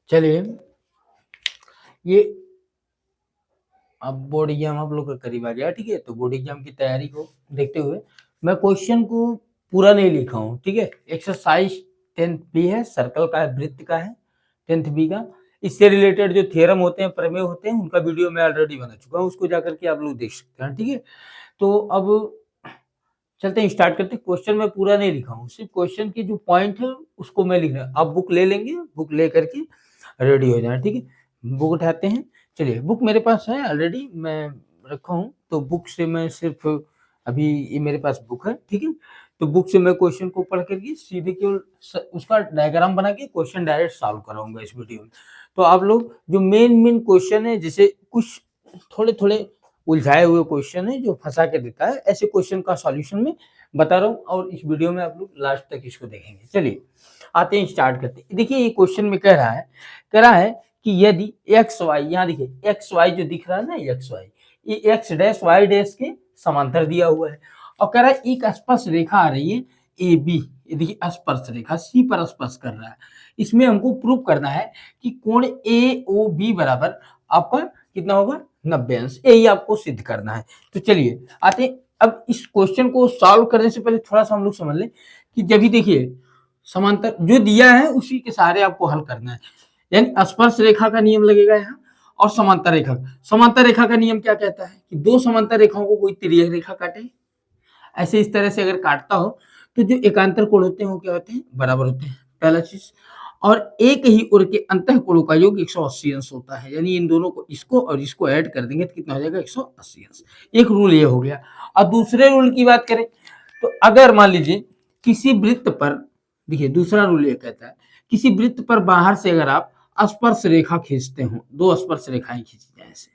चलिए, ये अब बोर्ड एग्जाम आप लोग का करीब आ गया, ठीक है। तो बोर्ड एग्जाम की तैयारी को देखते हुए मैं क्वेश्चन को पूरा नहीं लिखा हूँ, ठीक है। एक्सरसाइज 10th बी है, सर्कल का है, वृत्त का है 10th बी का। इससे रिलेटेड जो थ्योरम होते हैं, प्रमेय होते हैं, उनका वीडियो मैं ऑलरेडी बना चुका हूँ, उसको जाकर के आप लोग देख सकते हैं, ठीक है। तो अब चलते हैं, स्टार्ट करते हैं। क्वेश्चन मैं पूरा नहीं लिखा हूँ, सिर्फ क्वेश्चन की जो पॉइंट है उसको मैं लिख रहा हूँ। आप बुक ले लेंगे, बुक ले करके रेडी हो जाए, ठीक है। बुक उठाते हैं। चलिए, बुक मेरे पास है ऑलरेडी, मैं रखा हूँ। तो बुक से मैं सिर्फ अभी ये मेरे पास बुक है, ठीक है। तो बुक से मैं क्वेश्चन को पढ़ करके सीधे केवल उसका डायग्राम बना के क्वेश्चन डायरेक्ट सॉल्व कराऊंगा इस वीडियो में। तो आप लोग जो मेन क्वेश्चन है, जैसे कुछ थोड़े थोड़े उलझाए हुए क्वेश्चन है जो फंसा के देता है, ऐसे क्वेश्चन का सॉल्यूशन में बता रहा हूँ, और इस वीडियो में आप लोग लास्ट तक इसको देखेंगे। चलिए आते हैं, स्टार्ट करते हैं। देखिए, ये क्वेश्चन में कह रहा है कि यदि एक्स वाई, यहाँ देखिए एक्स वाई जो दिख रहा है ना, एक्स वाई, ये एक्स डैश वाई डैश के समांतर दिया हुआ है, और कह रहा है एक स्पर्श रेखा आ रही है ए बी। ये देखिए स्पर्श रेखा सी पर स्पर्श कर रहा है। इसमें हमको प्रूव करना है कि कोण ए ओ बी बराबर आपका कितना होगा, 90 अंश। यही आपको सिद्ध करना है। तो चलिए आते हैं। अब इस क्वेश्चन को सॉल्व करने से पहले थोड़ा सा हम लोग समझ लें कि जब भी देखिए समांतर जो दिया है उसी के सहारे आपको हल करना है। यानी स्पर्श रेखा का नियम लगेगा यहाँ, और समांतर रेखा का नियम क्या कहता है कि दो समांतर रेखाओं को कोई तिर्यक रेखा काटे, ऐसे इस तरह से अगर काटता हो तो जो एकांतर कोण होते हैं वो क्या होते हैं, बराबर होते हैं, पहला चीज। और एक ही ओर के अंतः कोणों का योग 180 अंश होता है। यानी इन दोनों को, इसको और इसको ऐड कर देंगे तो कितना हो जाएगा, 180 अंश। एक रूल ये हो गया। और दूसरे रूल की बात करें तो अगर मान लीजिए किसी वृत्त पर, देखिए दूसरा रूल ये कहता है, किसी वृत्त पर बाहर से अगर आप स्पर्श रेखा खींचते हो, दो स्पर्श रेखाएं खींची जाए ऐसे,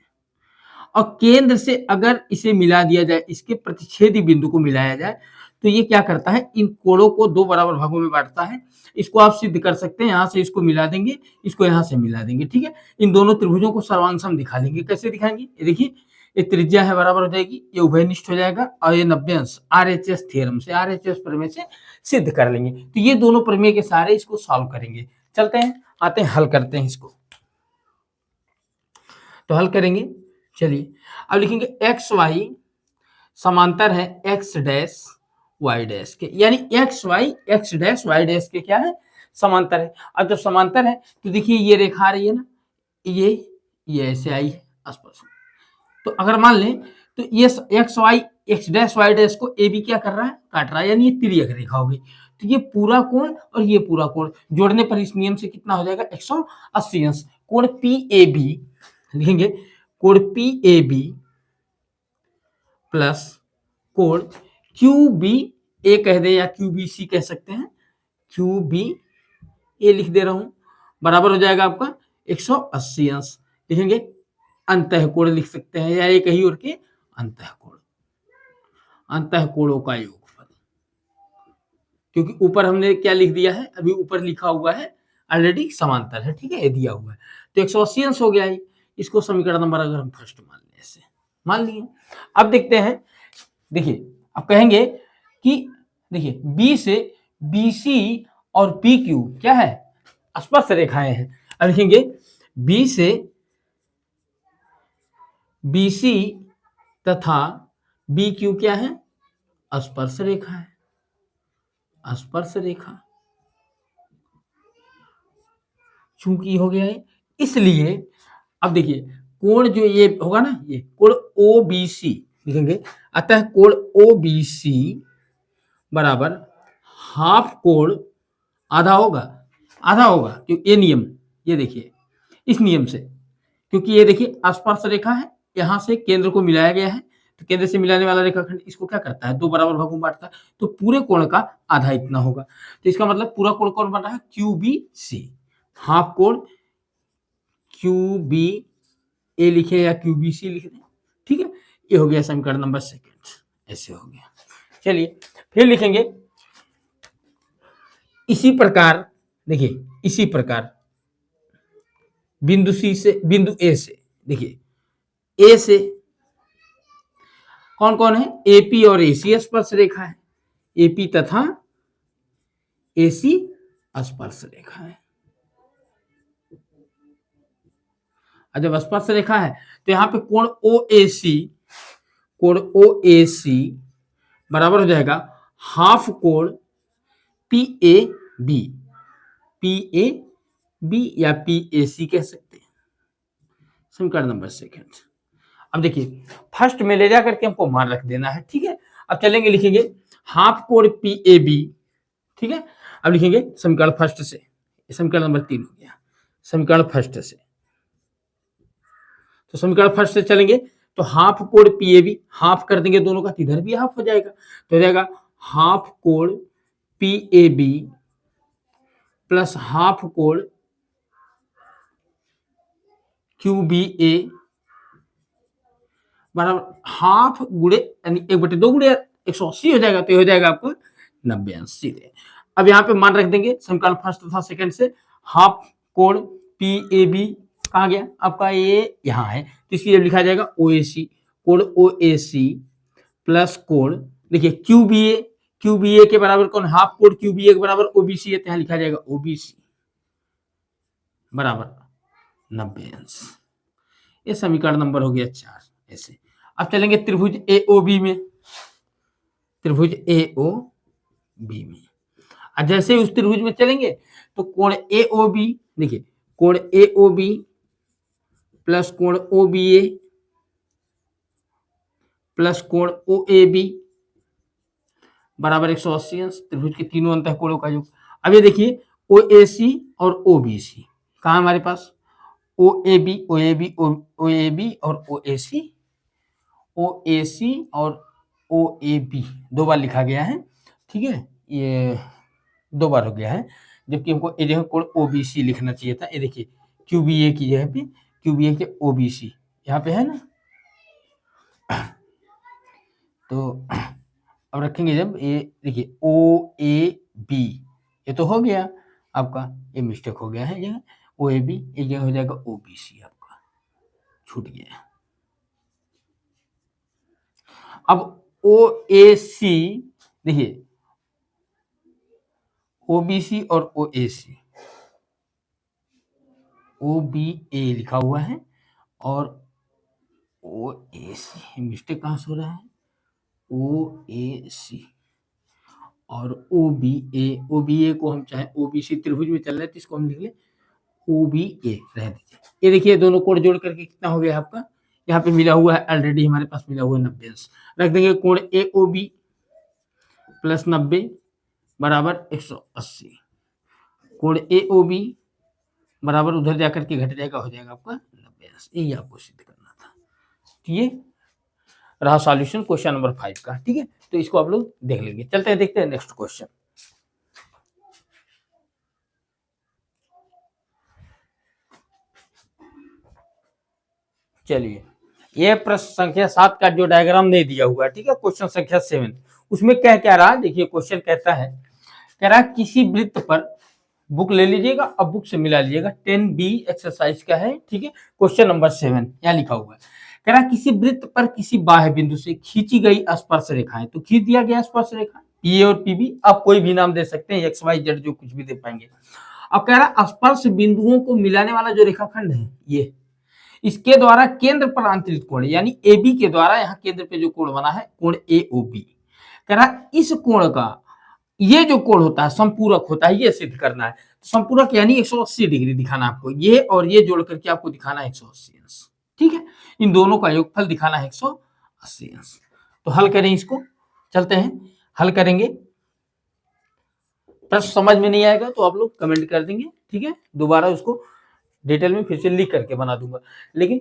और केंद्र से अगर इसे मिला दिया जाए, इसके प्रतिच्छेदी बिंदु को मिलाया जाए, तो ये क्या करता है, इन कोणों को दो बराबर भागों में बांटता है। इसको आप सिद्ध कर सकते हैं, यहाँ से इसको मिला देंगे, इसको यहाँ से मिला देंगे, ठीक है। इन दोनों त्रिभुजों को सर्वांग दिखा देंगे। कैसे दिखाएंगे, ये देखिए, ये त्रिज्या है बराबर हो जाएगी, ये उभयनिष्ठ हो जाएगा, और ये 90 अंश RHS थ्योरम से, RHS प्रमेय से सिद्ध कर लेंगे। तो ये दोनों प्रमेय के सहारे इसको सॉल्व करेंगे। चलते हैं, आते हैं, हल करते हैं इसको। तो हल करेंगे, चलिए अब लिखेंगे एक्स वाई समांतर है एक्स डैश वाई डैश के, यानी एक्स डैश वाई डैश के क्या है, समांतर है। अब जब समांतर है तो देखिए ये रेखा आ रही है ना, ये ऐसे आई है स्पर्श। तो अगर मान लें तो ये एक्स डैश वाई डैश को ए बी क्या कर रहा है, काट रहा है, यानी ये तिर्यक रेखा होगी। तो ये पूरा कोण और ये पूरा कोण जोड़ने पर इस नियम से कितना हो जाएगा, 180 अंश। कोण पी ए बी लिखेंगे, कोण पी ए बी प्लस कोण क्यू बी ए कह दे या क्यू बी सी कह सकते हैं, क्यू बी ए लिख दे रहा हूं, बराबर हो जाएगा आपका 180 अंश। लिखेंगे अंतः कोण लिख सकते हैं, या एक ही ओर के अंतः कोण, अंतः कोणों का योगफल। क्योंकि ऊपर हमने क्या लिख दिया है, अभी ऊपर लिखा हुआ है ऑलरेडी समांतर है, ठीक है, ये दिया हुआ है। तो 180 अंश हो गया है। इसको समीकरण नंबर अगर हम फर्स्ट मान लें, ऐसे मान लिए। अब देखते हैं, देखिए अब कहेंगे कि देखिए बी से BC और PQ क्या है, स्पर्श रेखाएं हैं। अब लिखेंगे बी से BC तथा BQ क्या है, स्पर्श रेखा है, स्पर्श रेखा। चूंकि हो गया है, इसलिए अब देखिए कोण जो ये होगा ना, ये कोण OBC लिखेंगे, अतः कोण OBC बराबर हाफ कोण आधा होगा, क्योंकि ये नियम, ये देखिए इस नियम से, क्योंकि ये देखिए स्पर्श रेखा है, यहां से केंद्र को मिलाया गया है, तो केंद्र से मिलाने वाला रेखाखंड इसको क्या करता है, दो बराबर भागों में बांटता है, तो पूरे कोण का आधा इतना होगा। तो इसका मतलब पूरा कोण कौन बन रहा है, QBC। हाफ कोण QB ए लिखे या QBC लिख दें, ठीक है। ये हो गया समीकरण नंबर सेकंड, ऐसे हो गया। चलिए फिर लिखेंगे इसी प्रकार, देखिए इसी प्रकार बिंदु सी से, बिंदु ए से, देखिए ए से कौन कौन है, AP और AC स्पर्श रेखा है, AP तथा AC स्पर्श रेखा है। और जब स्पर्श रेखा है तो यहाँ पे कोण OAC बराबर हो जाएगा हाफ कोण PAB या PAC कह सकते हैं। समीकरण नंबर सेकंड। अब देखिए फर्स्ट में ले जाकर के हमको मान रख देना है, ठीक है। अब चलेंगे लिखेंगे हाफ कोण PAB, ठीक है। अब लिखेंगे समीकरण फर्स्ट से, समीकरण नंबर 3 हो गया समीकरण फर्स्ट से। तो समीकरण फर्स्ट से चलेंगे तो हाफ कोण PAB हाफ कर देंगे दोनों का, इधर भी हाफ हो जाएगा तो हो जाएगा हाफ कोण PAB प्लस हाफ कोण QBA बराबर हाफ गुणे यानी 1/2 गुणे 180 हो जाएगा, तो ये हो जाएगा आपको 90 अंश सीधे। अब यहाँ पे मान रख देंगे समीकरण फर्स्ट तथा सेकंड से। हाफ कोण PAB कहाँ गया आपका, ये यहाँ है, तो इसलिए लिखा जाएगा OAC, कोण OAC प्लस कोण देखिए QBA के बराबर कौन, हाफ कोण QBA के बराबर OBC है, तो यहाँ लिखा जाएगा OBC बराबर 90 अंश। ये समीकरण नंबर हो गया 4 ऐसे। अब चलेंगे त्रिभुज AOB में, त्रिभुज AOB में। अब जैसे उस त्रिभुज में चलेंगे तो कोण AOB देखिए, कोण AOB प्लस कोण OBA प्लस कोण OAB बराबर 180 अंश। त्रिभुज के तीनों अंतः कोणों का योग। अब ये देखिए OAC और OBC कहाँ हमारे पास, OAB और OAC और OAB दो बार लिखा गया है, ठीक है, ये दो बार हो गया है, जबकि हमको ये जगह कोण OBC लिखना चाहिए था। ये देखिए QBA की जगह पे QBA के OBC यहाँ पे है ना, तो अब रखेंगे जब ये देखिए OAB ये तो हो गया आपका, ये मिस्टेक हो गया है जगह OAB, एक जगह हो जाएगा OBC आपका छूट गया। अब OAC देखिए OBC और OBA लिखा हुआ है और OAC मिस्टेक कहाँ से हो रहा है, OAC और OBA को हम चाहे OBC त्रिभुज में चल रहे हैं तो इसको हम लिख ले OBA रह दीजिए। ये देखिए दोनों कोण जोड़ करके कितना हो गया आपका, यहाँ पे मिला हुआ है ऑलरेडी हमारे पास मिला हुआ है 90 अंश। रख देंगे कोण AOB प्लस 90 बराबर 180, कोण AOB बराबर उधर जाकर के घट जाएगा, हो जाएगा आपका 90 अंश। यही आपको सिद्ध करना था। ये रहा सॉल्यूशन क्वेश्चन नंबर 5 का, ठीक है। तो इसको आप लोग देख लेंगे। चलते हैं देखते हैं नेक्स्ट क्वेश्चन। चलिए ये प्रश्न संख्या 7 का जो डायग्राम नहीं दिया हुआ है, ठीक है, क्वेश्चन संख्या 7 उसमें क्या रहा देखिए। क्वेश्चन कहता है, कह रहा किसी वृत्त पर, बुक ले लीजिएगा अब बुक से मिला लीजिएगा, 10B एक्सरसाइज का है, ठीक है, क्वेश्चन नंबर 7 यहाँ लिखा हुआ है। कह रहा किसी वृत्त पर किसी बाह्य बिंदु से खींची गई स्पर्श रेखाएं, तो खींच दिया गया स्पर्श रेखा PA और PB, आप कोई भी नाम दे सकते हैं, XYZ जो कुछ भी दे पाएंगे। अब कह रहा स्पर्श बिंदुओं को मिलाने वाला जो रेखाखंड है ये, इसके द्वारा केंद्र पर आंतरिक कोण यानी AB के द्वारा यहाँ केंद्र पे जो कोण बना है कोण AOB, कह रहा इस कोण का ये जो कोण होता है संपूरक होता है, ये सिद्ध करना है। तो संपूरक यानी 180 डिग्री दिखाना आपको, ये और ये जोड़ करके आपको दिखाना है 180 अंश, ठीक है। इन दोनों का योगफल दिखाना है 180 अंश। तो हल करें इसको, चलते हैं हल करेंगे। प्रश्न समझ में नहीं आएगा तो आप लोग कमेंट कर देंगे, ठीक है, दोबारा उसको डिटेल में फिर से लिख करके बना दूंगा, लेकिन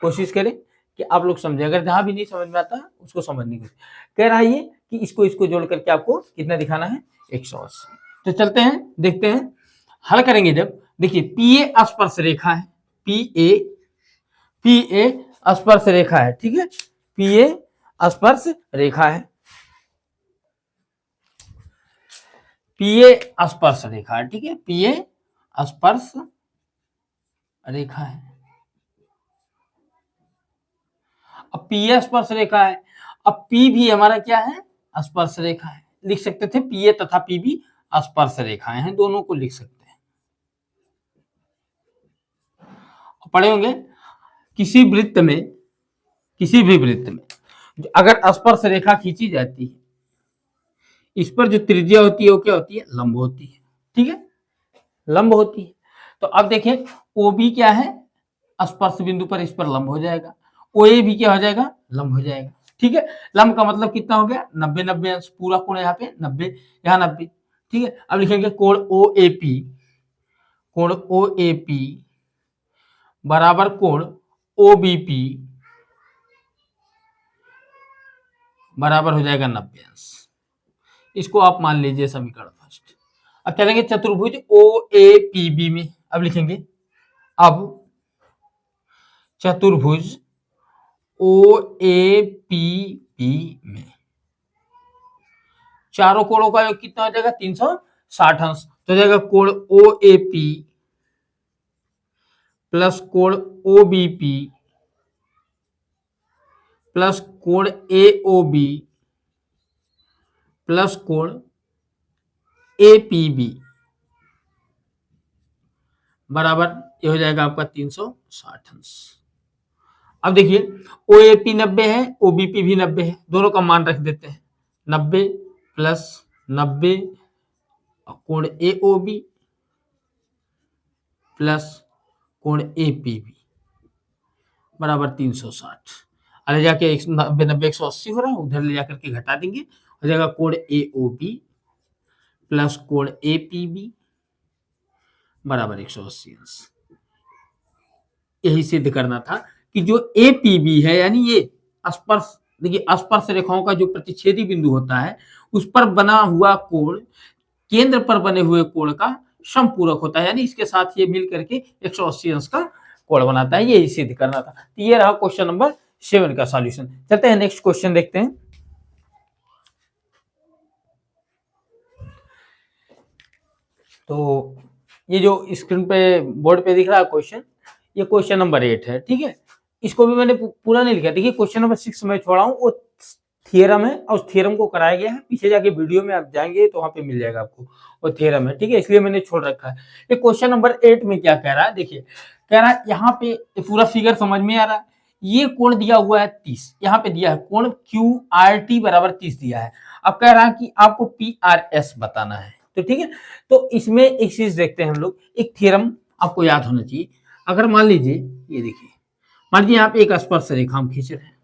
कोशिश करें कि आप लोग समझे। अगर जहां भी नहीं समझ में आता उसको समझने की। कह रहा है ये कि इसको जोड़ करके आपको कितना दिखाना है 180। तो चलते हैं देखते हैं हल करेंगे। जब देखिए PA स्पर्श रेखा है, PA स्पर्श रेखा है, ठीक है, PA स्पर्श रेखा है, PA स्पर्श रेखा है, ठीक है, PA स्पर्श रेखा है। अब PA स्पर्श रेखा है, अब P भी हमारा क्या है स्पर्श रेखा है, लिख सकते थे PA तथा PB स्पर्श रेखाएं हैं, दोनों को लिख सकते हैं। पढ़े होंगे किसी भी वृत्त में अगर स्पर्श रेखा खींची जाती है, इस पर जो त्रिज्या होती है वो क्या होती है, लंब होती है। ठीक है, लंब होती है। तो अब देखें ओ बी क्या है, स्पर्श बिंदु पर इस पर लंब हो जाएगा, ओ ए भी क्या हो जाएगा, लंब हो जाएगा। ठीक है, लंब का मतलब कितना हो गया, 90 अंश, पूरा कोण यहाँ पे 90, यहाँ 90। ठीक है, अब लिखेंगे कोण ओ ए पी, कोण ओ ए पी बराबर कोण ओ बी पी बराबर हो जाएगा 90 अंश। इसको आप मान लीजिए समीकरण फर्स्ट। अब चलेंगे चतुर्भुज ओ ए पी बी में, अब लिखेंगे, अब चतुर्भुज ओ ए पी बी में चारों कोणों का योग कितना हो जाएगा, 360 अंश। तो जाएगा कोण ओ ए पी प्लस कोण ओ बी पी प्लस कोण ए ओ बी प्लस कोण ए पी बी बराबर ये हो जाएगा आपका 360 अंश। अब देखिए ओ ए पी 90 है, ओ बी पी भी 90 है, दोनों का मान रख देते हैं, 90 प्लस 90 कोण ए ओ बी प्लस कोण ए पी बी बराबर 360। अरे जाके 90 90 180 हो रहा है, उधर ले जाकर के घटा देंगे, हो जाएगा कोण ए ओ बी प्लस कोण ए पी बी बराबर 180 अंश। यही सिद्ध करना था कि जो ए पी बी है, यानी ये स्पर्श, देखिए स्पर्श रेखाओं का जो प्रतिच्छेदी बिंदु होता है उस पर बना हुआ कोण केंद्र पर बने हुए कोण का समपूरक होता है, यानी इसके साथ ये मिल करके 180 अंश का कोण बनाता है। यही सिद्ध करना था। तो ये रहा क्वेश्चन नंबर 7 का सॉल्यूशन। चलते हैं नेक्स्ट क्वेश्चन देखते हैं। तो ये जो स्क्रीन पे बोर्ड पे दिख रहा है क्वेश्चन, ये क्वेश्चन नंबर 8 है। ठीक है, इसको भी मैंने पूरा नहीं लिखा। देखिए क्वेश्चन नंबर 6 में छोड़ा हूँ, वो थियरम है और उस थियरम को कराया गया है, पीछे जाके वीडियो में आप जाएंगे तो वहां पे मिल जाएगा आपको, वो थियरम है। ठीक है, इसलिए मैंने छोड़ रखा है। ये क्वेश्चन नंबर 8 में क्या कह रहा है, देखिए कह रहा है यहाँ पे पूरा फिगर समझ में आ रहा है, ये कोण दिया हुआ है 30, यहाँ पे दिया है कोण क्यू आर टी बराबर 30 दिया है। अब कह रहा है कि आपको पी आर एस बताना है। तो ठीक है, तो इसमें एक चीज देखते हैं हम लोग, एक थ्योरम आपको याद होना चाहिए। अगर मान लीजिए ये देखिए, मान लीजिए यहाँ पे एक स्पर्श रेखा हम खींच रहे हैं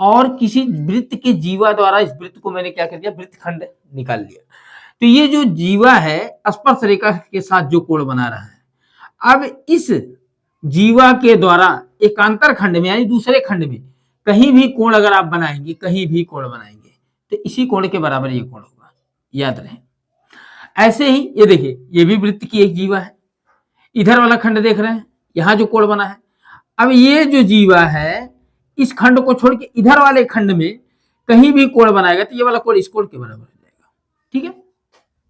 और किसी वृत्त के जीवा द्वारा इस वृत्त को मैंने क्या कर दिया, वृत्तखंड निकाल लिया। तो ये जो जीवा है स्पर्श रेखा के साथ जो कोण बना रहा है, अब इस जीवा के द्वारा एकांतर खंड में यानी दूसरे खंड में कहीं भी कोण अगर आप बनाएंगे, कहीं भी कोण बनाएंगे तो इसी कोण के बराबर ये कोण होगा, याद रहे। ऐसे ही ये देखिए, ये भी वृत्त की एक जीवा है, इधर वाला खंड देख रहे हैं, यहां जो कोण बना है, अब ये जो जीवा है इस खंड को छोड़ के इधर वाले खंड में कहीं भी कोण बनाएगा तो ये वाला कोण इस कोण के बराबर हो जाएगा। ठीक है,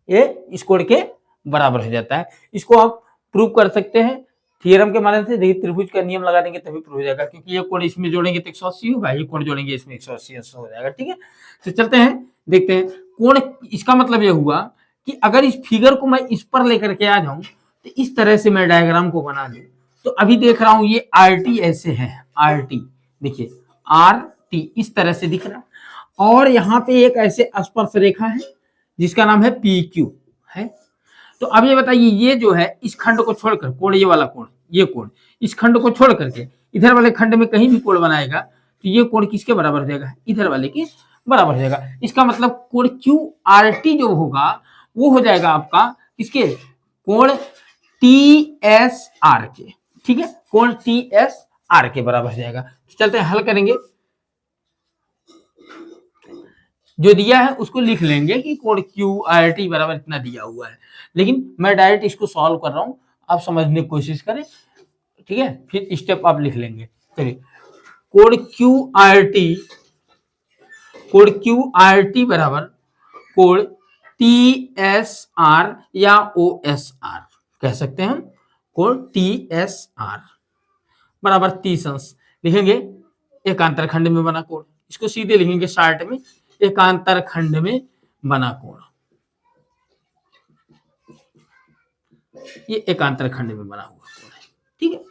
ये इस कोण के बराबर हो जाता है। इसको आप प्रूव कर सकते हैं थियरम के माध्यम से। देखिए त्रिभुज का नियम लगा देंगे तभी प्रूव हो जाएगा, क्योंकि ये कोण इसमें जोड़ेंगे तो 180 होगा, ये कोण जोड़ेंगे इसमें 180 हो जाएगा। ठीक है, तो चलते हैं देखते हैं कोण। इसका मतलब यह हुआ कि अगर इस फिगर को मैं इस पर लेकर के आ जाऊं तो इस तरह से मैं डायग्राम को बना दूं, तो अभी देख रहा हूं ये आर टी ऐसे है, आर टी देखिए आर टी इस तरह से दिख रहा, और यहाँ पे एक ऐसे स्पर्श रेखा है जिसका नाम है पी क्यू है। तो अब ये बताइए, ये जो है इस खंड को छोड़कर कोण, ये वाला कोण, ये कोण इस खंड को छोड़ करके इधर वाले खंड में कहीं भी कोण बनाएगा तो ये कोण किसके बराबर हो जाएगा, इधर वाले के बराबर हो जाएगा। इसका मतलब कोण क्यू आर टी जो होगा वो हो जाएगा आपका किसके, कोण टी एस आर के। ठीक है, कोण टी एस आर के बराबर हो जाएगा। तो चलते हैं हल करेंगे, जो दिया है उसको लिख लेंगे कि कोण क्यू आर टी बराबर इतना दिया हुआ है, लेकिन मैं डायरेक्ट इसको सॉल्व कर रहा हूं, आप समझने की कोशिश करें। ठीक है, फिर स्टेप आप लिख लेंगे। चलिए, कोण क्यू आर टी, कोण क्यू आर टी बराबर कोण टी एस आर या ओ एस आर कह सकते हैं हम, कोण टी एस आर बराबर 30 अंश लिखेंगे, एकांतर खंड में बना कोण। इसको सीधे लिखेंगे शॉर्ट में, एकांतर खंड में बना कोण, ये एकांतर खंड में बना हुआ कोण है। ठीक है,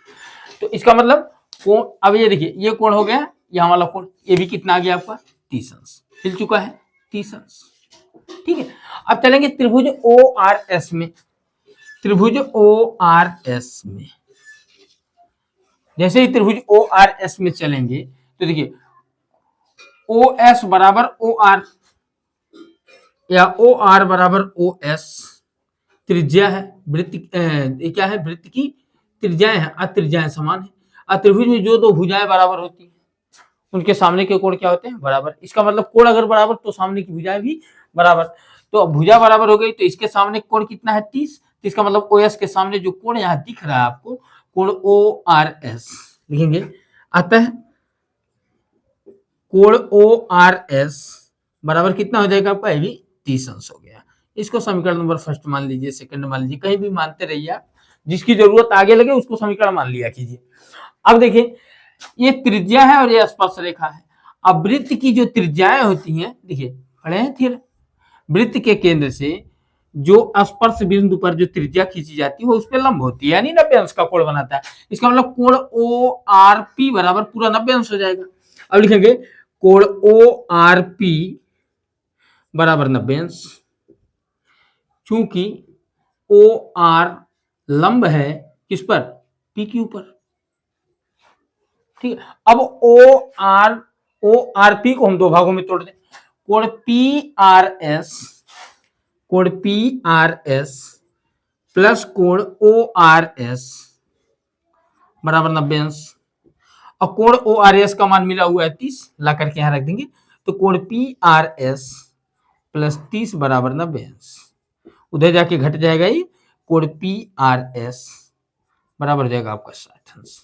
तो इसका मतलब कोण, अब ये देखिए ये कोण हो गया, यहाँ वाला कोण, ये भी कितना आ गया आपका 30 अंश, हिल चुका है 30 अंश। ठीक है, अब चलेंगे त्रिभुज ओ आर एस में। त्रिभुज ओ आर एस में जैसे ही त्रिभुज ओ आर एस में चलेंगे तो देखिए ओ एस बराबर ओ आर या ओ आर बराबर ओ एस, त्रिज्या है वृत्त, ये क्या है, वृत्त की त्रिज्याएं हैं, अत्रिज्याएं समान है। अत्रिभुज में जो दो भुजाएं बराबर होती हैं उनके सामने के कोण क्या होते हैं, बराबर। इसका मतलब कोण अगर बराबर तो सामने की भुजाएं भी बराबर। तो भुजा बराबर हो गई तो इसके सामने कोण कितना है 30, तो इसका मतलब ओ एस के सामने जो कोण यहाँ दिख रहा है आपको, कोण ओ आर एस लिखेंगे। अतः कोण ओ आर एस बराबर कितना हो जाएगा आपका, ये भी 30 अंश हो गया। इसको समीकरण नंबर फर्स्ट मान लीजिए, सेकंड मान लीजिए, कहीं भी मानते रहिए आप, जिसकी जरूरत आगे लगे उसको समीकरण मान लिया कीजिए। अब देखिए ये त्रिज्या है और ये स्पर्श रेखा है। अब वृत्त की जो त्रिज्याएं होती हैं, देखिए खड़े हैं फिर, वृत्त के केंद्र से जो स्पर्श बिंदु पर जो त्रिज्या खींची जाती है वो उस पर लंब होती है, यानी 90 अंश का कोण बनाता है। इसका मतलब कोण ओ आर पी बराबर पूरा 90 अंश हो जाएगा। अब लिखेंगे कोण ओ आर पी बराबर 90 अंश, चूंकि ओ आर लंब है किस पर, पी के ऊपर। ठीक है, अब ओ आर पी को हम दो भागों में तोड़ दें, कोण पी आर एस, कोण पी आर एस प्लस कोण ओ आर एस बराबर 90 अंश। और कोण ओ आर एस का मान मिला हुआ है 30, ला करके यहां रख देंगे, तो कोण पी आर एस प्लस 30 बराबर 90 अंश। उधर जाके घट जाएगा ये, कोण पी आर एस बराबर हो जाएगा आपका 60 अंश।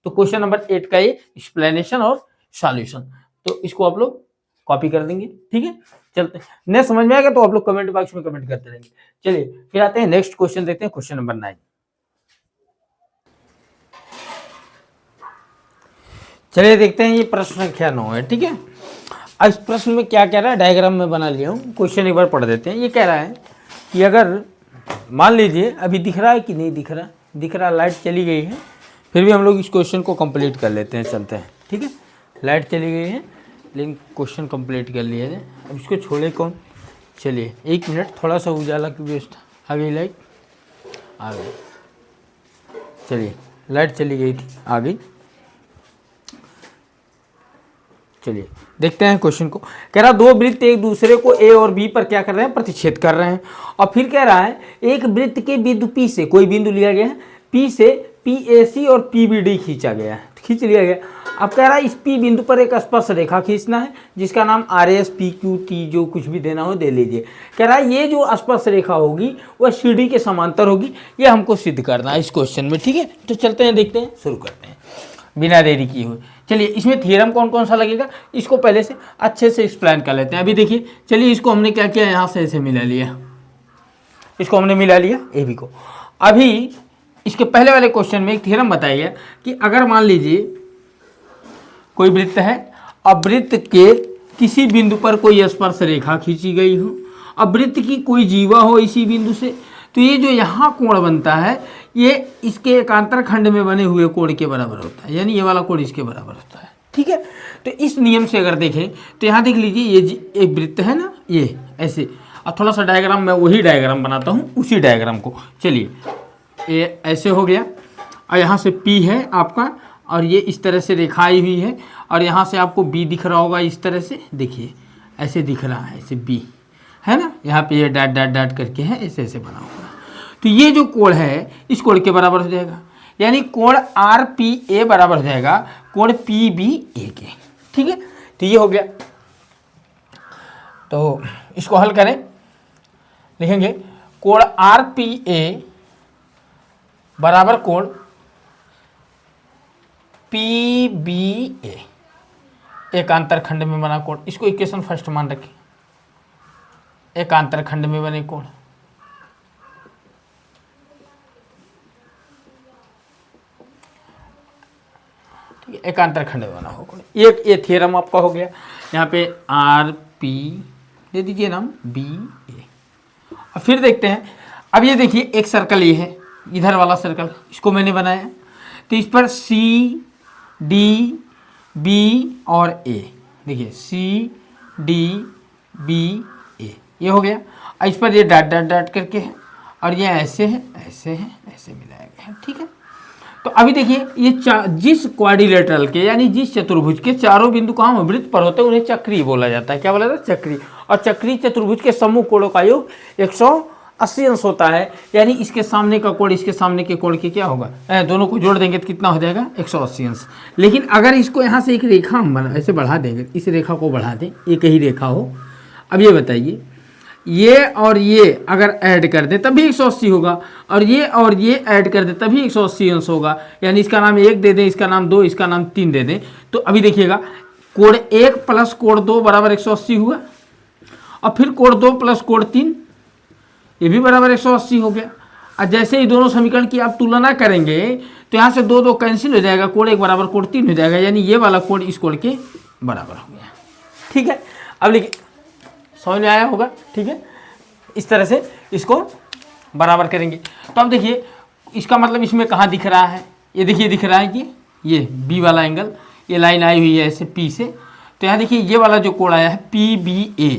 तो क्वेश्चन नंबर 8 का ये एक्सप्लेनेशन और सॉल्यूशन, तो इसको आप लोग कॉपी कर देंगे। ठीक है, चलते हैं, नहीं समझ में आएगा तो आप लोग कमेंट बॉक्स में कमेंट करते रहेंगे। चलिए फिर आते हैं नेक्स्ट क्वेश्चन, देखते हैं क्वेश्चन नंबर 9। चलिए देखते हैं, ये प्रश्न संख्या 9 है। ठीक है, अब इस प्रश्न में क्या कह रहा है, डायग्राम में बना लिया हूँ, क्वेश्चन एक बार पढ़ देते हैं। ये कह रहा है कि अगर मान लीजिए, अभी दिख रहा है कि नहीं दिख रहा, दिख रहा, लाइट चली गई है, फिर भी हम लोग इस क्वेश्चन को कंप्लीट कर लेते हैं, चलते हैं। ठीक है, लाइट चली गई है लेकिन क्वेश्चन कंप्लीट कर लिया जाए। अब इसको छोड़े कौन, चलिए 1 मिनट, थोड़ा सा उजाला की व्यवस्था, आ गई लाइट, आ गई। चलिए लाइट चली गई थी, आ गई। चलिए देखते हैं क्वेश्चन को। कह रहा दो वृत्त एक दूसरे को ए और बी पर क्या कर रहे हैं, प्रतिच्छेद कर रहे हैं। और फिर कह रहा है एक वृत्त के बिंदु पी से, कोई बिंदु लिया गया है, पी से पी ए सी और पी बी डी खींचा गया है, खींच लिया गया। अब कह रहा है इस पी बिंदु पर एक स्पर्श रेखा खींचना है, जिसका नाम R S P Q T जो कुछ भी देना हो दे लीजिए। कह रहा है ये जो स्पर्श रेखा होगी वह सी डी के समांतर होगी, ये हमको सिद्ध करना है इस क्वेश्चन में। ठीक है, तो चलते हैं, देखते हैं, शुरू करते हैं बिना देरी किए हुए। चलिए इसमें थ्योरम कौन कौन सा लगेगा, इसको पहले से अच्छे से एक्सप्लेन कर लेते हैं। अभी देखिए, चलिए इसको हमने क्या किया, यहाँ से ऐसे मिला लिया, इसको हमने मिला लिया ए बी को। अभी इसके पहले वाले क्वेश्चन में एक थ्योरम बताया गया कि अगर मान लीजिए कोई वृत्त है, अब वृत्त के किसी बिंदु पर कोई स्पर्श रेखा खींची गई हो, अब वृत्त की कोई जीवा हो इसी बिंदु से, तो ये जो यहाँ कोण बनता है ये इसके एकांतर खंड में बने हुए कोण के बराबर होता है, यानी ये वाला कोण इसके बराबर होता है। ठीक है, तो इस नियम से अगर देखें तो यहाँ देख लीजिए, ये एक वृत्त है ना, ये ऐसे। अब थोड़ा सा डायग्राम, मैं वही डायग्राम बनाता हूँ, उसी डायग्राम को। चलिए ये ऐसे हो गया, और यहाँ से P है आपका, और ये इस तरह से रेखा आई हुई है, और यहाँ से आपको B दिख रहा होगा इस तरह से, देखिए ऐसे दिख रहा है, ऐसे B है ना, यहाँ पे ये डॉट डॉट डॉट करके है, ऐसे ऐसे बना हुआ। तो ये जो कोण है इस कोण के बराबर हो जाएगा, यानी कोण आर पी ए बराबर हो जाएगा कोण पी बी ए के। ठीक है, तो ये हो गया। तो इसको हल करें, लिखेंगे कोण आर पी ए बराबर कोण पी बी ए, एकांतर खंड में बना कोण। इसको इक्वेशन फर्स्ट मान रखें, एकांतर खंड में बने कोण। ठीक है, एकांतर खंड में बना हो कोण। ये थ्योरम आपका हो गया। यहाँ पे आर पी दे दीजिए नाम, बी ए। अब फिर देखते हैं, अब ये देखिए एक सर्कल ये है, इधर वाला सर्कल, इसको मैंने बनाया। तो इस पर सी डी बी और ए, देखिए सी डी बी ए, ये हो गया। और इस पर ये डॉट डॉट डॉट करके है, और ये ऐसे है ऐसे है ऐसे मिलाया गया है, ठीक है। तो अभी देखिए ये जिस क्वाड्रिलेटरल के यानी जिस चतुर्भुज के चारों बिंदु कहाँ वृत्त पर होते हैं उन्हें चक्रीय बोला जाता है। क्या बोला जाता है? चक्रीय। और चक्रीय चतुर्भुज के समूह कोणों का योग 180 अंश होता है, यानी इसके सामने का कोण इसके सामने के कोण के क्या होगा, दोनों को जोड़ देंगे तो कितना हो जाएगा? 180 अंश। लेकिन अगर इसको यहाँ से एक रेखा हम बना ऐसे बढ़ा देंगे, इस रेखा को बढ़ा दें, एक ही रेखा हो। अब ये बताइए, ये और ये अगर ऐड कर दें तभी 180 होगा, और ये ऐड कर दें तभी 180 अंश होगा। यानी इसका नाम 1 दे दें, इसका नाम 2, इसका नाम 3 दे दें। तो अभी देखिएगा, कोण 1 प्लस कोण 2 बराबर 180 हुआ, और फिर कोण 2 प्लस कोण 3 ये भी बराबर 180 हो गया। और जैसे ही दोनों समीकरण की आप तुलना करेंगे तो यहाँ से 2 2 कैंसिल हो जाएगा, कोण 1 बराबर कोण 3 हो जाएगा, यानी ये वाला कोण इस कोण के बराबर हो गया, ठीक है। अब लिखिए, समझ में आया होगा, ठीक है। इस तरह से इसको बराबर करेंगे। तो अब देखिए इसका मतलब इसमें कहाँ दिख रहा है, ये देखिए दिख रहा है कि ये बी वाला एंगल, ये लाइन आई हुई है ऐसे पी से। तो यहाँ देखिए ये वाला जो कोण आया है पी बी ए,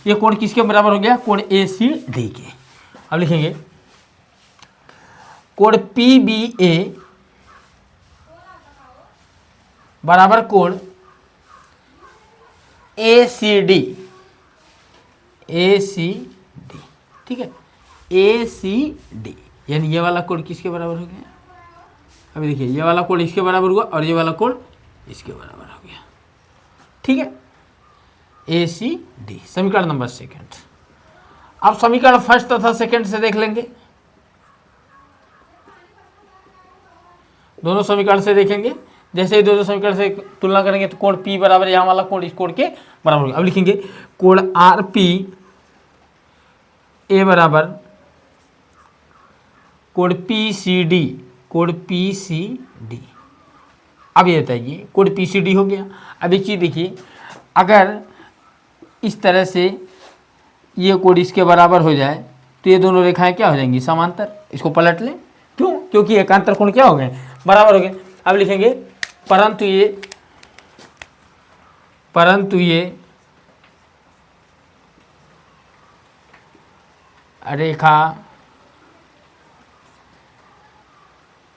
ये कोण किसके बराबर हो गया? कोण ए सी डी के। अब लिखेंगे कोण पी बी ए बराबर कोण ए सी डी, ए सी डी, ठीक है, ए सी डी, यानी ये वाला कोण किसके बराबर हो गया? अभी देखिए ये वाला कोण इसके बराबर हुआ और ये वाला कोण इसके बराबर हो गया, ठीक है, ए सी डी। समीकरण नंबर 2। अब समीकरण फर्स्ट तथा सेकंड से देख लेंगे, दोनों समीकरण से देखेंगे। जैसे ही दोनों समीकरण से तुलना करेंगे तो कोण P बराबर यहाँ वाला कोण इस कोण के बराबर होगा। अब लिखेंगे कोण आर पी ए बराबर कोण पी सी डी, कोण पी सी डी। अब ये बताइए कोण पी सी डी हो गया। अब एक चीज़ देखिए, अगर इस तरह से ये कोण इसके बराबर हो जाए तो ये दोनों रेखाएं क्या हो जाएंगी? समांतर। इसको पलट लें, क्यों? क्योंकि एकांतर कोण क्या हो गए? बराबर हो गए। अब लिखेंगे परंतु ये रेखा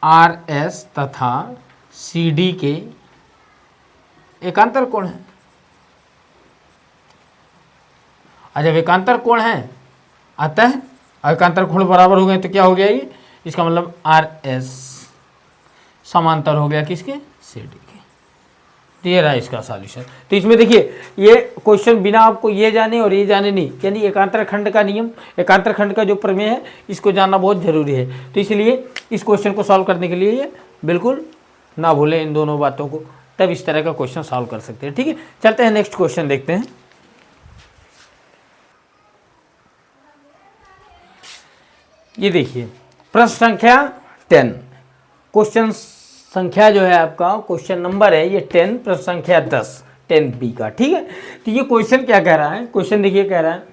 आर एस तथा सी डी के एकांतर कोण है। और जब एकांतर कोण है अतः एकांतर कोण बराबर हो गए तो क्या हो गया ये? इसका मतलब आर एस समांतर हो गया किसके? सी डी के। तो ये रहा इसका सॉल्यूशन। तो इसमें देखिए ये क्वेश्चन बिना आपको ये जाने और ये जाने नहीं, यानी एकांतर खंड का नियम, एकांतर खंड का जो प्रमेय है इसको जानना बहुत जरूरी है। तो इसलिए इस क्वेश्चन को सॉल्व करने के लिए ये बिल्कुल ना भूलें इन दोनों बातों को, तब इस तरह का क्वेश्चन सॉल्व कर सकते हैं, ठीक है। चलते हैं नेक्स्ट क्वेश्चन देखते हैं। ये देखिए प्रश्न संख्या 10, क्वेश्चन संख्या जो है आपका क्वेश्चन नंबर है ये 10, प्रश्न संख्या 10 10B का, ठीक है। तो ये क्वेश्चन क्या कह रहा है? क्वेश्चन देखिए कह रहा है,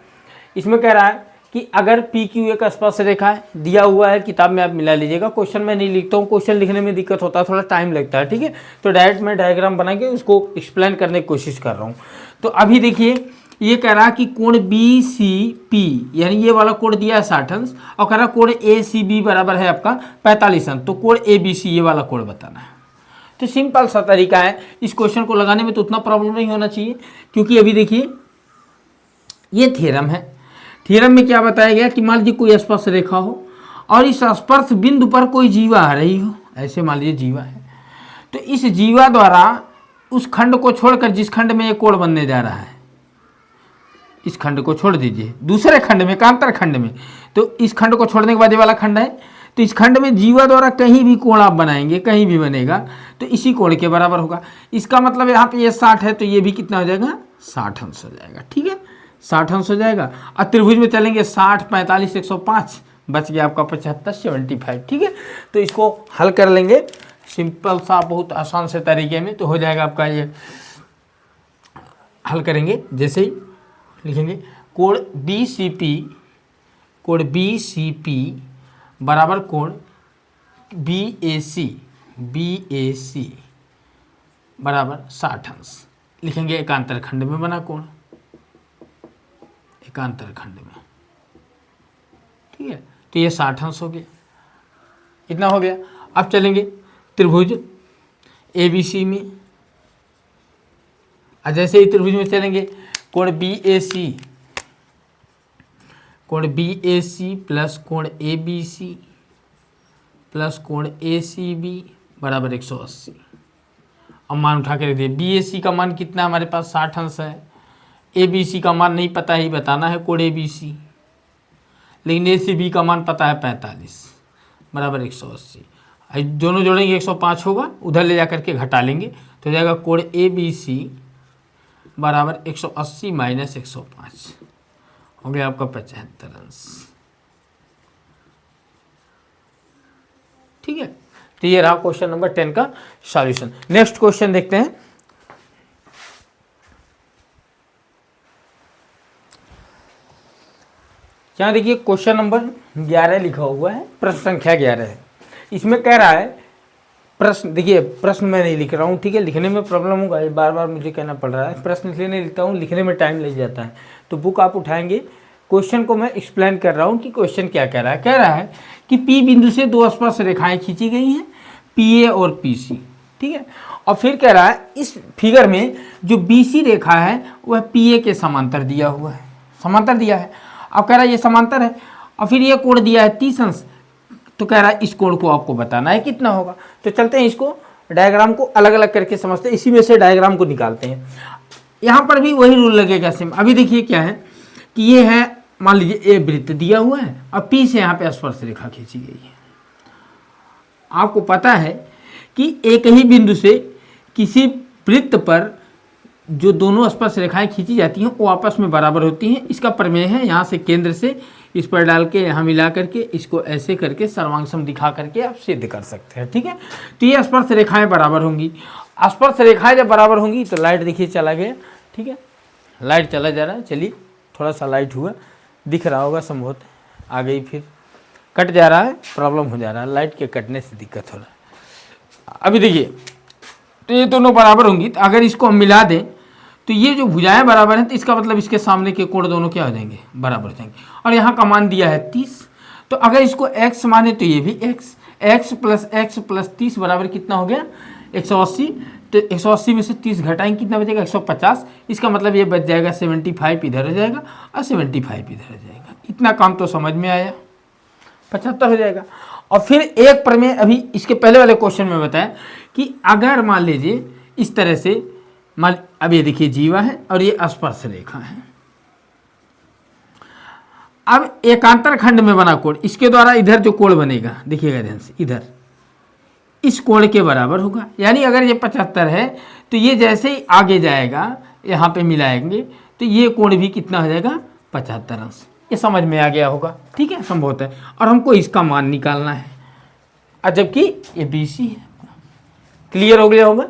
इसमें कह रहा है कि अगर पी क्यू एक स्पर्श रेखा है, दिया हुआ है, किताब में आप मिला लीजिएगा, क्वेश्चन मैं नहीं लिखता हूँ, क्वेश्चन लिखने में दिक्कत होता है, थोड़ा टाइम लगता है, ठीक है। तो डायरेक्ट मैं डायग्राम बना के उसको एक्सप्लेन करने की कोशिश कर रहा हूँ। तो अभी देखिए ये कह रहा है कि कोण बी सी पी, यानी ये वाला कोण दिया है 60 अंश, और कह रहा है कोण ए सी बी बराबर है आपका 45 अंश। तो कोण ए बी सी ये वाला कोण बताना है। तो सिंपल सा तरीका है, इस क्वेश्चन को लगाने में तो उतना प्रॉब्लम नहीं होना चाहिए, क्योंकि अभी देखिए ये थ्योरम है। थ्योरम में क्या बताया गया कि मान लीजिए कोई स्पर्श रेखा हो और इस स्पर्श बिंदु पर कोई जीवा आ रही हो, ऐसे मान लीजिए जीवा है, तो इस जीवा द्वारा उस खंड को छोड़कर जिस खंड में एक कोण बनने जा रहा है, इस खंड को छोड़ दीजिए, दूसरे खंड में, एकांतर खंड में, तो इस खंड को छोड़ने के बाद ये वाला खंड है, तो इस खंड में जीवा द्वारा कहीं भी कोण आप बनाएंगे, कहीं भी बनेगा तो इसी कोण के बराबर होगा। इसका मतलब यहाँ पे ये 60 है तो ये भी कितना हो जाएगा? 60 अंश हो जाएगा, ठीक है, 60 अंश हो जाएगा। और त्रिभुज में चलेंगे 60 45 105, बच गया आपका 75 75, ठीक है। तो इसको हल कर लेंगे सिंपल सा, बहुत आसान से तरीके में, तो हो जाएगा आपका ये। हल करेंगे जैसे ही लिखेंगे कोण बी सी पी, कोण बी सी पी बराबर कोण बी ए सी, BAC बराबर 60 अंश लिखेंगे। एकांतर खंड में बना कोण, एकांतर खंड में, ठीक है। तो ये 60 अंश हो गया, इतना हो गया। अब चलेंगे त्रिभुज ABC में। जैसे ही त्रिभुज में चलेंगे, कोण BAC, कोण BAC प्लस कोण ABC प्लस कोण ACB बराबर 180। अब मान उठा के रख दिए। BAC का मान कितना हमारे पास 60 अंश है, ABC का मान नहीं पता, ही बताना है कोण ABC, लेकिन ACB का मान पता है 45 बराबर 180। दोनों जोड़ेंगे 105 होगा, उधर ले जाकर के घटा लेंगे तो जाएगा कोण ABC बराबर 180 माइनस 105 हो गया आपका 75 अंश, ठीक है। तो ये रहा क्वेश्चन नंबर 10 का सॉल्यूशन। नेक्स्ट क्वेश्चन देखते हैं। यहाँ देखिए क्वेश्चन नंबर 11 लिखा हुआ है, प्रश्न संख्या 11 है। इसमें कह रहा है, प्रश्न देखिए, प्रश्न मैं नहीं लिख रहा हूँ, ठीक है, लिखने में प्रॉब्लम होगा, ये बार बार मुझे कहना पड़ रहा है। प्रश्न इसलिए नहीं लिखता हूँ, लिखने में टाइम लग जाता है। तो बुक आप उठाएंगे, क्वेश्चन को मैं एक्सप्लेन कर रहा हूँ कि क्वेश्चन क्या कह रहा है। कह रहा है कि P बिंदु से दो स्पर्श रेखाएं खींची गई हैं, PA और PC, ठीक है। और फिर कह रहा है इस फिगर में जो BC रेखा है वह PA के समांतर दिया हुआ है, समांतर दिया है। अब कह रहा है ये समांतर है, और फिर ये कोण दिया है 30 अंश। तो कह रहा है इस कोण को आपको बताना है कितना होगा। तो चलते हैं, इसको डायग्राम को अलग अलग करके समझते हैं, इसी में से डायग्राम को निकालते हैं। यहाँ पर भी वही रूल लगेगा सेम। अभी देखिए क्या है कि ये है, मान लीजिए ए वृत्त दिया हुआ है और P से यहाँ पे स्पर्श रेखा खींची गई है। आपको पता है कि एक ही बिंदु से किसी वृत्त पर जो दोनों स्पर्श रेखाएं खींची जाती हैं वो आपस में बराबर होती हैं। इसका प्रमेय है, यहाँ से केंद्र से इस पर डाल के यहाँ मिला करके इसको ऐसे करके सर्वांग दिखा करके आप सिद्ध कर सकते हैं, ठीक है। तो ये स्पर्श रेखाएं बराबर होंगी। स्पर्श रेखाएं जब बराबर होंगी तो लाइट देखिए चला गया, ठीक है, लाइट चला जा रहा है। चलिए थोड़ा सा लाइट हुआ, दिख रहा होगा संभवत, आ गई, फिर कट जा रहा है, प्रॉब्लम हो जा रहा है, लाइट के कटने से दिक्कत हो रहा है। अभी देखिए, तो ये दोनों बराबर होंगी। तो अगर इसको हम मिला दें तो ये जो भुजाएं बराबर हैं, तो इसका मतलब इसके सामने के कोण दोनों क्या हो जाएंगे, बराबर हो जाएंगे। और यहाँ का मान दिया है 30, तो अगर इसको x माने तो ये भी x प्लस 30 बराबर कितना हो गया 180। तो 180 में से 30 घटाएंगे, कितना बचेगा 150। इसका मतलब ये बच जाएगा 75 इधर हो जाएगा और 75 इधर हो जाएगा। इतना काम तो समझ में आया, 75 हो जाएगा। और फिर एक प्रमेय अभी इसके पहले वाले क्वेश्चन में बताया कि अगर मान लीजिए इस तरह से, मान अब ये देखिए जीवा है और ये स्पर्श रेखा है। अब एकांतर खंड में बना कोण, इसके द्वारा इधर जो कोण बनेगा देखिएगा ध्यान से, इधर इस कोण के बराबर होगा। यानी अगर ये 75 है तो ये जैसे ही आगे जाएगा यहाँ पे मिलाएंगे तो ये कोण भी कितना हो जाएगा 75 अंश। ये समझ में आ गया होगा, ठीक है, संभवत है। और हमको इसका मान निकालना है, और जबकि ये BC है। क्लियर हो गया होगा।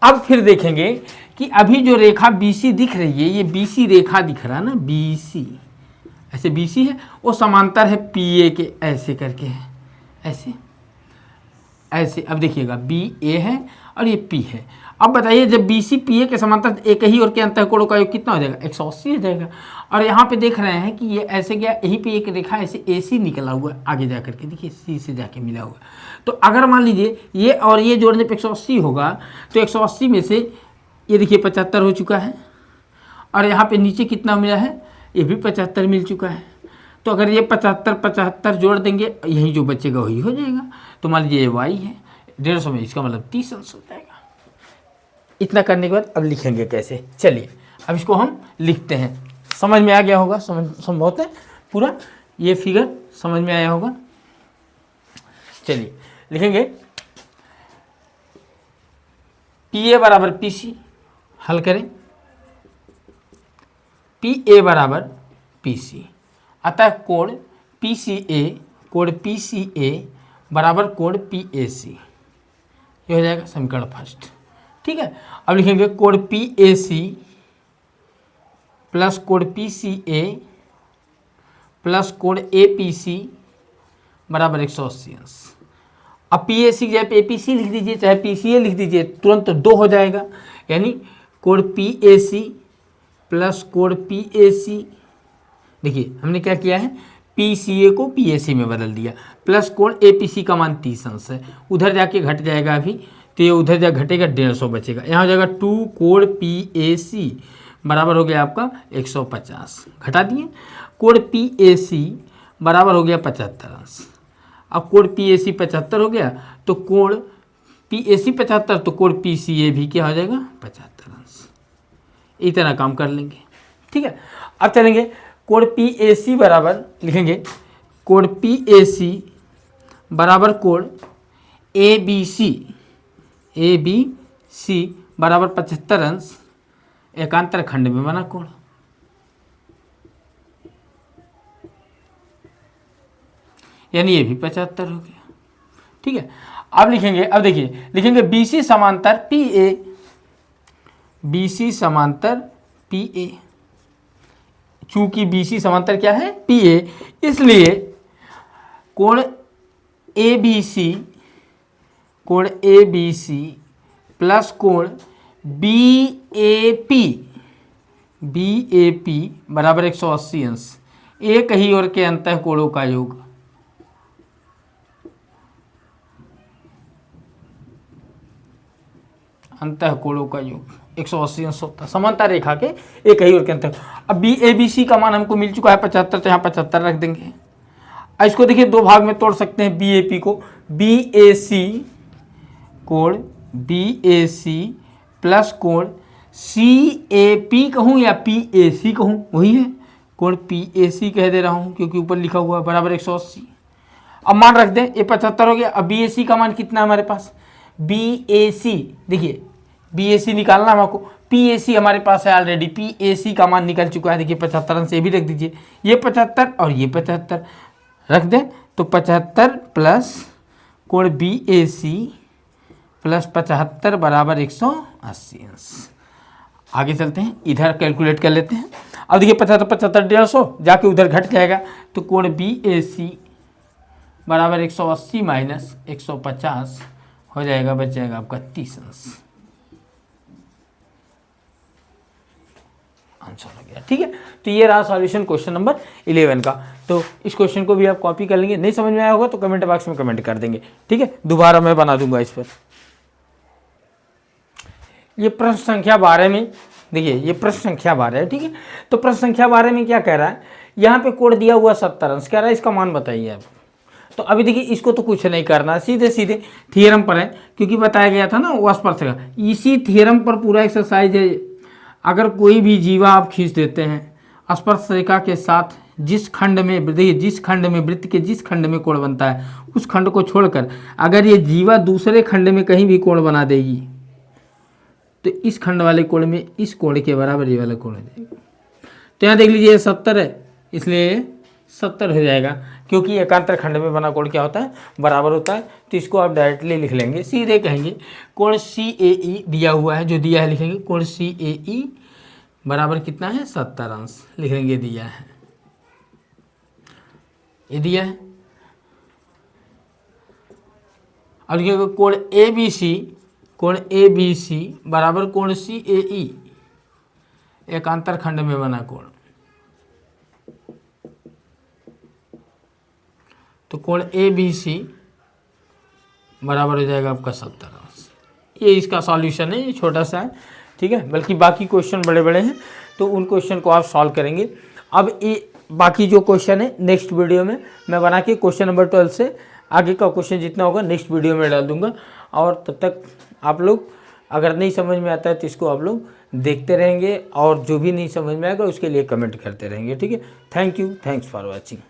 अब फिर देखेंगे कि अभी जो रेखा BC दिख रही है, ये BC रेखा दिख रहा है ना, BC ऐसे BC है, वो समांतर है PA के, ऐसे करके है, ऐसे ऐसे। अब देखिएगा BA है और ये P है। अब बताइए जब BC PA के समांतर एक ही और के अंतःकोणों का योग कितना हो जाएगा 180 हो जाएगा। और यहाँ पे देख रहे हैं कि ये ऐसे गया, यहीं पे एक रेखा ऐसे AC निकला हुआ है, आगे जा करके देखिए C से जाके मिला हुआ। तो अगर मान लीजिए ये और ये जोड़ने पे 180 होगा, तो 180 में से ये देखिए 75 हो चुका है, और यहाँ पे नीचे कितना मिला है, ये भी 75 मिल चुका है। तो अगर ये 75 जोड़ देंगे, यही जो बचेगा वही हो जाएगा। तो मान लीजिए ये y है 150 में, इसका मतलब 30 अंश हो जाएगा। इतना करने के बाद अब लिखेंगे कैसे, चलिए अब इसको हम लिखते हैं। समझ में आ गया होगा, संभवत है पूरा ये फिगर समझ में आया होगा। चलिए लिखेंगे PA बराबर PC, हल करें, PA बराबर PC, अतः कोण PCA बराबर कोण PAC, ये हो जाएगा समीकरण फर्स्ट, ठीक है। अब लिखेंगे कोण PAC प्लस कोण PCA प्लस कोण APC बराबर 180 अंश। अब PAC की जगह APC लिख दीजिए, चाहे PCA लिख दीजिए, तुरंत 2 हो जाएगा। यानी code PAC plus code PAC, देखिए हमने क्या किया है, PCA को PAC में बदल दिया, प्लस कोड APC का मान 30 अंश है, उधर जाके घट जाएगा अभी, तो ये उधर जा घटेगा 150 बचेगा, यहाँ हो जाएगा 2 कोड PAC बराबर हो गया आपका 150, घटा दिए। कोड PAC बराबर हो गया 75 अंश। अब कोड PAC 75 हो गया तो कोड PAC 75, तो कोड PCA भी क्या हो जाएगा 75 अंश। इतना काम कर लेंगे, ठीक है। अब चलेंगे कोड PAC बराबर लिखेंगे, कोड PAC बराबर कोड ABC बराबर 75 अंश एकांतर खंड में बना कोण, यानी ये भी 75 हो गया, ठीक है। अब लिखेंगे, अब देखिए लिखेंगे BC समांतर PA, BC समांतर PA, चूंकि BC समांतर क्या है PA, इसलिए कोण ABC प्लस कोण BAP बराबर 180 अंश, एक ही ओर के अंतः कोणों का योग। अंतः कोणों का योग 180 अंश होता है, समांतर रेखा के एक ही ओर के अंतः। अब BABC का मान हमको मिल चुका है 75, तो यहाँ 75 रख देंगे। इसको देखिए दो भाग में तोड़ सकते हैं BAP को, BAC कोण BAC प्लस कोण CAP कहूँ या PAC कहूँ, वही है, कोण PAC कह दे रहा हूँ क्योंकि ऊपर लिखा हुआ है बराबर 180। अब मान रख दें, ये 75 हो गया। अब BAC का मान कितना है हमारे पास, BAC देखिए BAC निकालना है हमको, PAC हमारे पास है ऑलरेडी, PAC का मान निकल चुका है, देखिए 75 अंश, ये भी रख दीजिए, ये 75 और ये 75 रख दें, तो 75 प्लस कोण BAC प्लस 75 बराबर 180 अंश। आगे चलते हैं, इधर कैलकुलेट कर लेते हैं। अब देखिए 75 75 150 जाके उधर घट जाएगा, तो कोण BAC बराबर 180 माइनस 150 हो जाएगा, बच जाएगा आपका 30 अंश। आंसर हो गया, ठीक है। तो ये रहा सॉल्यूशन क्वेश्चन नंबर 11 का। तो इस क्वेश्चन को भी आप कॉपी कर लेंगे, नहीं समझ में आया होगा तो कमेंट बॉक्स में कमेंट कर देंगे, ठीक है। दोबारा मैं बना दूंगा इस पर। ये प्रश्न संख्या 12 में देखिए, ये प्रश्न संख्या 12 है, ठीक है। तो प्रश्न संख्या 12 में क्या कह रहा है, यहाँ पे कोण दिया हुआ 70 अंश, कह रहा है इसका मान बताइए आप। तो अभी देखिए इसको तो कुछ नहीं करना, सीधे सीधे थियरम पर है, क्योंकि बताया गया था ना वो स्पर्श का, इसी थियरम पर पूरा एक्सरसाइज है। अगर कोई भी जीवा आप खींच देते हैं स्पर्श रेखा के साथ, जिस खंड में देखिए, जिस खंड में वृत्त के जिस खंड में कोण बनता है उस खंड को छोड़कर अगर ये जीवा दूसरे खंड में कहीं भी कोण बना देगी, तो इस खंड वाले कोण में इस कोण के बराबर ये वाला कोण हो जाएगा। तो यहाँ देख लीजिए 70 है, इसलिए 70 हो जाएगा, क्योंकि एकांतर खंड में बना कोण क्या होता है, बराबर होता है। तो इसको आप डायरेक्टली लिख लेंगे, सीधे कहेंगे कोण CAE दिया हुआ है, जो दिया है लिखेंगे कोण CAE बराबर कितना है 70 अंश, लिख लेंगे, दिया है, ये दिया है। और लिखेंगे कोण ABC बराबर कोण CAE एकांतर खंड में बना कोण, तो कोण ABC बराबर हो जाएगा आपका 70 अंश। ये इसका सॉल्यूशन है, ये छोटा सा है, ठीक है। बल्कि बाकी क्वेश्चन बड़े बड़े हैं, तो उन क्वेश्चन को आप सॉल्व करेंगे। अब ये बाकी जो क्वेश्चन है नेक्स्ट वीडियो में मैं बना के क्वेश्चन नंबर 12 से आगे का क्वेश्चन जितना होगा नेक्स्ट वीडियो में डाल दूंगा। और तब तक आप लोग अगर नहीं समझ में आता है तो इसको आप लोग देखते रहेंगे, और जो भी नहीं समझ में आएगा उसके लिए कमेंट करते रहेंगे, ठीक है। Thank you, thanks for watching.